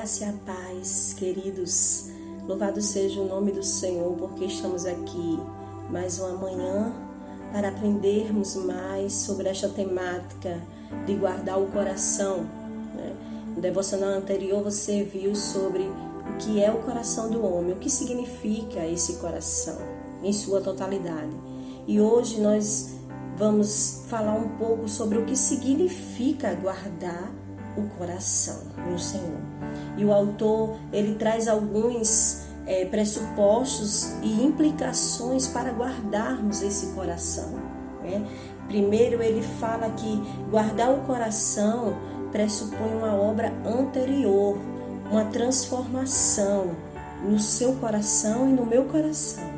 graça e a paz, queridos. Louvado seja o nome do Senhor, porque estamos aqui mais uma manhã para aprendermos mais sobre esta temática de guardar o coração. No devocional anterior você viu sobre o que é o coração do homem, o que significa esse coração em sua totalidade. E hoje nós vamos falar um pouco sobre o que significa guardar o coração no Senhor. E o autor, ele traz alguns pressupostos e implicações para guardarmos esse coração. Primeiro, ele fala que guardar o coração pressupõe uma obra anterior, uma transformação no seu coração e no meu coração.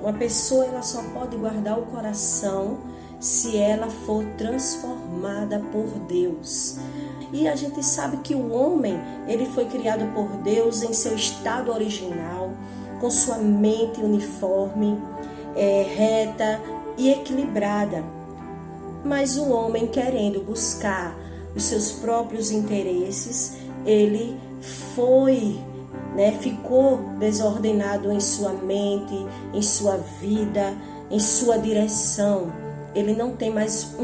Uma pessoa, ela só pode guardar o coração se ela for transformada por Deus. E a gente sabe que o homem, ele foi criado por Deus em seu estado original, com sua mente uniforme, reta e equilibrada. Mas o homem, querendo buscar os seus próprios interesses, ele ficou desordenado em sua mente, em sua vida, em sua direção. Ele não tem mais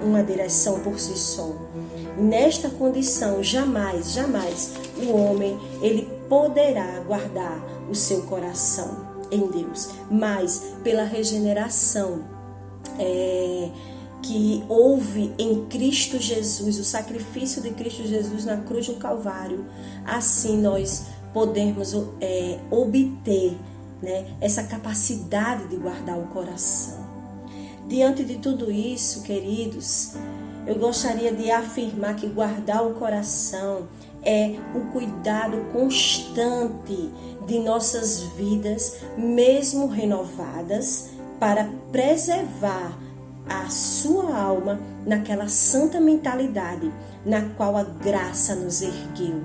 uma direção por si só. Nesta condição, jamais o homem ele poderá guardar o seu coração em Deus. Mas pela regeneração que houve em Cristo Jesus, o sacrifício de Cristo Jesus na cruz do Calvário, assim nós podemos obter essa capacidade de guardar o coração. Diante de tudo isso, queridos, eu gostaria de afirmar que guardar o coração é o cuidado constante de nossas vidas, mesmo renovadas, para preservar a sua alma naquela santa mentalidade na qual a graça nos ergueu.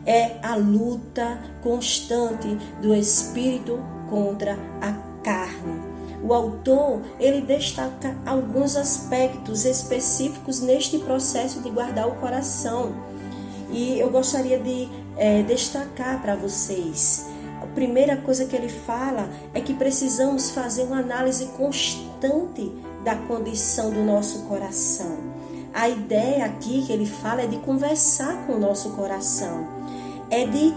É a luta constante do espírito contra a carne. O autor, ele destaca alguns aspectos específicos neste processo de guardar o coração. E eu gostaria de destacar para vocês. A primeira coisa que ele fala é que precisamos fazer uma análise constante da condição do nosso coração. A ideia aqui que ele fala é de conversar com o nosso coração. É de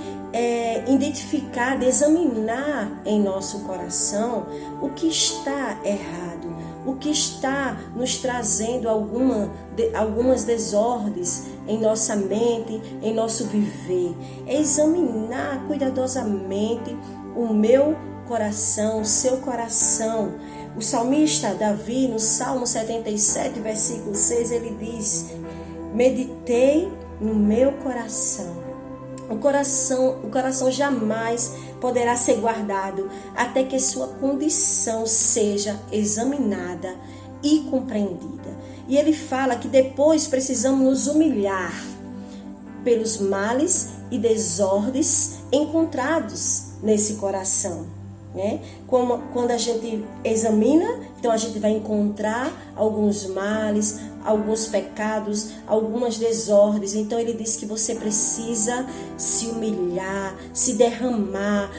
identificar, de examinar em nosso coração o que está errado, o que está nos trazendo algumas desordens em nossa mente, em nosso viver. É examinar cuidadosamente o meu coração, o seu coração. O salmista Davi, no Salmo 77, versículo 6, ele diz: meditei no meu coração. O coração jamais poderá ser guardado até que sua condição seja examinada e compreendida. E ele fala que depois precisamos nos humilhar pelos males e desordens encontrados nesse coração. Quando a gente examina, então a gente vai encontrar alguns males, alguns pecados, algumas desordens. Então ele diz que você precisa se humilhar, se derramar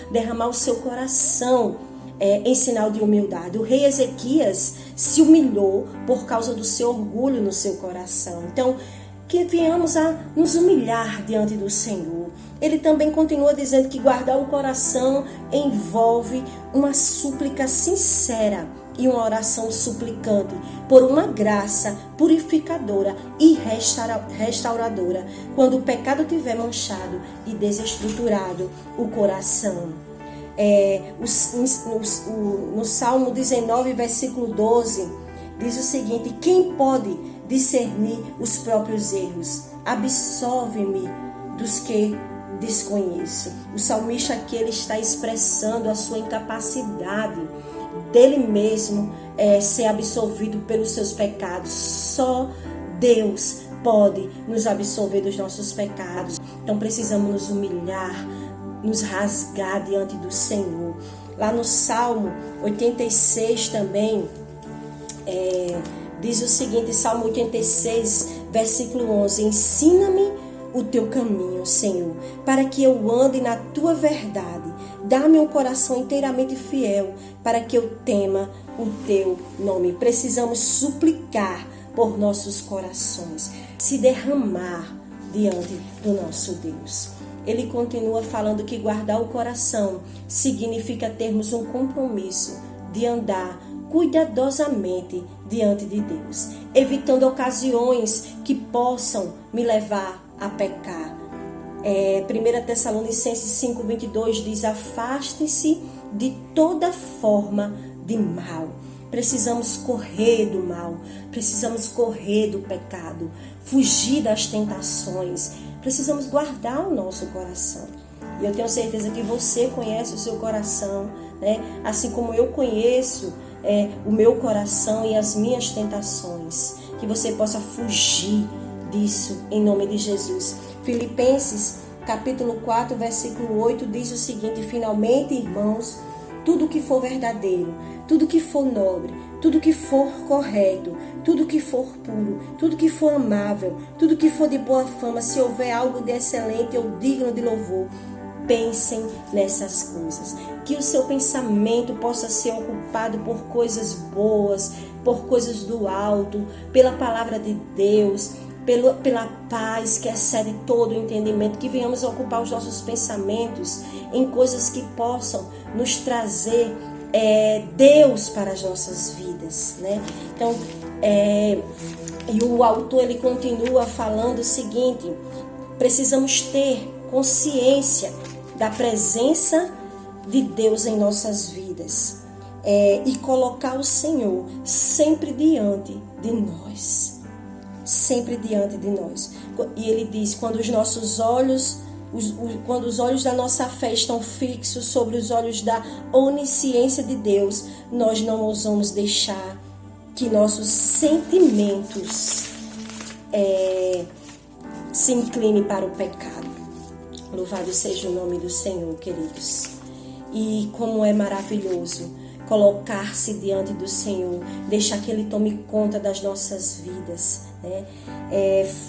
o seu coração em sinal de humildade. O rei Ezequias se humilhou por causa do seu orgulho no seu coração. Então, que venhamos a nos humilhar diante do Senhor. Ele também continua dizendo que guardar o coração envolve uma súplica sincera e uma oração suplicante por uma graça purificadora e restauradora quando o pecado tiver manchado e desestruturado o coração. No Salmo 19, versículo 12, diz o seguinte: quem pode discernir os próprios erros? Absolve-me dos que desconheço. O salmista aqui, ele está expressando a sua incapacidade dele mesmo ser absolvido pelos seus pecados. Só Deus pode nos absolver dos nossos pecados. Então precisamos nos humilhar, nos rasgar diante do Senhor. Lá no Salmo 86 também diz o seguinte, Salmo 86, versículo 11: ensina-me o teu caminho, Senhor, para que eu ande na tua verdade. Dá-me um coração inteiramente fiel, para que eu tema o teu nome. Precisamos suplicar por nossos corações, se derramar diante do nosso Deus. Ele continua falando que guardar o coração significa termos um compromisso de andar cuidadosamente diante de Deus, evitando ocasiões que possam me levar a pecar. 1 Tessalonicenses 5:22 diz: afaste-se de toda forma de mal. Precisamos correr do mal, precisamos correr do pecado, fugir das tentações, precisamos guardar o nosso coração. E eu tenho certeza que você conhece o seu coração, né? Assim como eu conheço o meu coração e as minhas tentações. Que você possa fugir disso em nome de Jesus. Filipenses capítulo 4, versículo 8 diz o seguinte: finalmente, irmãos, tudo que for verdadeiro, tudo que for nobre, tudo que for correto, tudo que for puro, tudo que for amável, tudo que for de boa fama, se houver algo de excelente ou digno de louvor, pensem nessas coisas. Que o seu pensamento possa ser ocupado por coisas boas, por coisas do alto, pela palavra de Deus, pela paz que excede todo o entendimento. Que venhamos ocupar os nossos pensamentos em coisas que possam nos trazer Deus para as nossas vidas, né? Então, e o autor ele continua falando o seguinte: precisamos ter consciência da presença de Deus em nossas vidas e colocar o Senhor sempre diante de nós, sempre diante de nós. E ele diz: quando os nossos olhos quando os olhos da nossa fé estão fixos sobre os olhos da onisciência de Deus, nós não ousamos deixar que nossos sentimentos se inclinem para o pecado. Louvado seja o nome do Senhor, queridos. E como é maravilhoso colocar-se diante do Senhor, deixar que Ele tome conta das nossas vidas, né?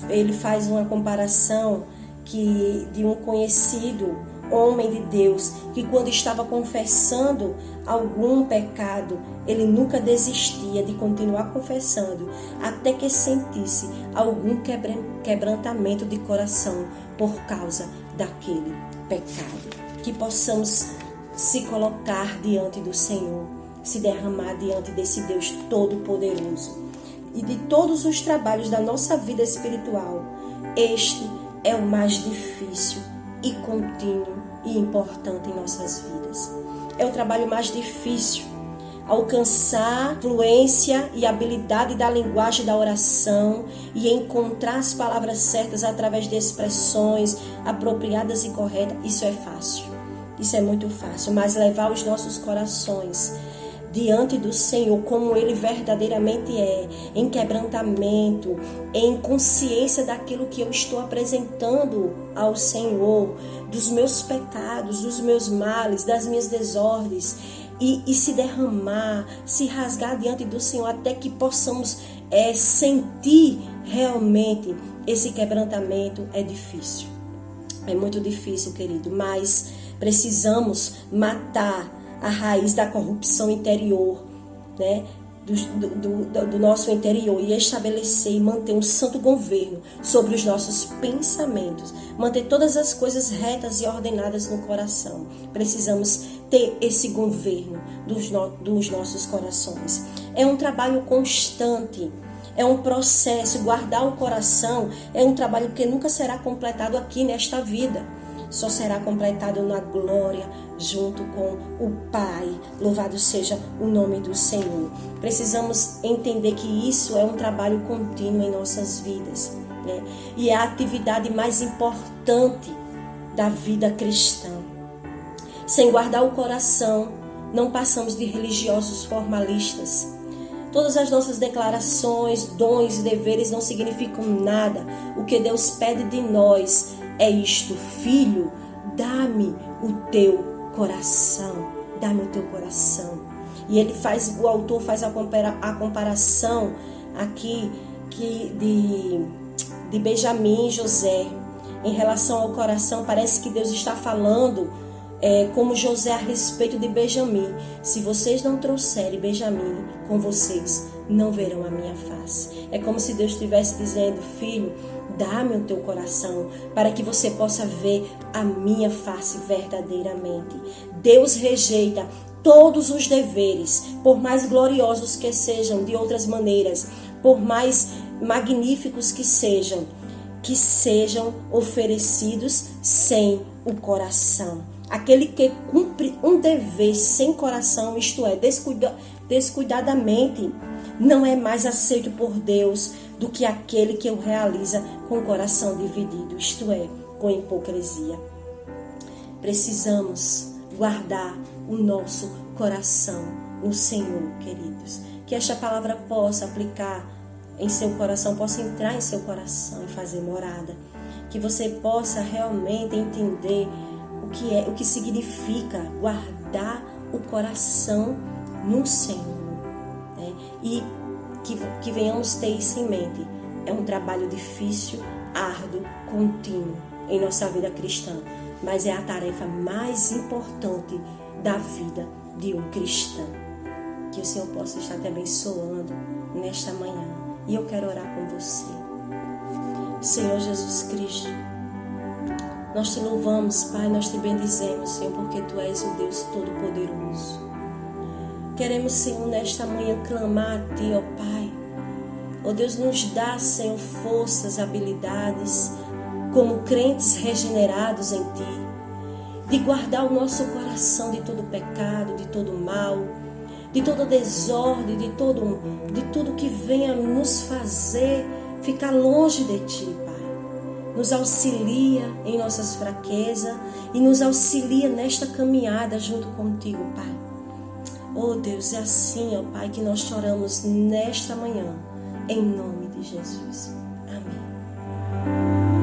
Ele faz uma comparação de um conhecido homem de Deus, que quando estava confessando algum pecado, ele nunca desistia de continuar confessando, até que sentisse algum quebrantamento de coração por causa daquele pecado. Que possamos se colocar diante do Senhor, se derramar diante desse Deus Todo-Poderoso. E de todos os trabalhos da nossa vida espiritual, este é o mais difícil e contínuo e importante em nossas vidas. É o trabalho mais difícil, alcançar fluência e habilidade da linguagem da oração e encontrar as palavras certas através de expressões apropriadas e corretas. Isso é fácil, isso é muito fácil, mas levar os nossos corações diante do Senhor como Ele verdadeiramente é, em quebrantamento, em consciência daquilo que eu estou apresentando ao Senhor, dos meus pecados, dos meus males, das minhas desordens, e se derramar, se rasgar diante do Senhor, até que possamos sentir realmente esse quebrantamento. É difícil, é muito difícil, querido, mas precisamos matar a raiz da corrupção interior, né? Do nosso interior, e estabelecer e manter um santo governo sobre os nossos pensamentos, manter todas as coisas retas e ordenadas no coração. Precisamos ter esse governo dos nossos corações. É um trabalho constante, é um processo. Guardar o coração é um trabalho que nunca será completado aqui nesta vida. Só será completado na glória, junto com o Pai. Louvado seja o nome do Senhor. Precisamos entender que isso é um trabalho contínuo em nossas vidas, né? E é a atividade mais importante da vida cristã. Sem guardar o coração, não passamos de religiosos formalistas. Todas as nossas declarações, dons e deveres não significam nada. O que Deus pede de nós é isto: filho, dá-me o teu coração, dá-me o teu coração. E o autor faz a comparação aqui de Benjamim e José. em relação ao coração, parece que Deus está falando como José a respeito de Benjamim. Se vocês não trouxerem Benjamim com vocês, não verão a minha face. É como se Deus estivesse dizendo: filho, dá-me o teu coração para que você possa ver a minha face verdadeiramente. Deus rejeita todos os deveres, por mais gloriosos que sejam de outras maneiras, por mais magníficos que sejam oferecidos sem o coração. Aquele que cumpre um dever sem coração, isto é, descuidadamente, não é mais aceito por Deus do que aquele que o realiza com o coração dividido, isto é, com hipocrisia. Precisamos guardar o nosso coração no Senhor, queridos. Que esta palavra possa aplicar em seu coração, possa entrar em seu coração e fazer morada. Que você possa realmente entender o que significa guardar o coração no Senhor, né? E que venhamos ter isso em mente. É um trabalho difícil, árduo, contínuo em nossa vida cristã, mas é a tarefa mais importante da vida de um cristão. Que o Senhor possa estar te abençoando nesta manhã. E eu quero orar com você. Senhor Jesus Cristo, nós te louvamos, Pai, nós te bendizemos, Senhor, porque Tu és o Deus Todo-Poderoso. Queremos, Senhor, nesta manhã clamar a Ti, ó Pai. Ó Deus, nos dá, Senhor, forças, habilidades, como crentes regenerados em Ti, de guardar o nosso coração de todo pecado, de todo mal, de toda desordem, de tudo que venha nos fazer ficar longe de Ti, Pai. Nos auxilia em nossas fraquezas e nos auxilia nesta caminhada junto contigo, Pai. Oh Deus, é assim, ó Pai, que nós choramos nesta manhã, em nome de Jesus. Amém.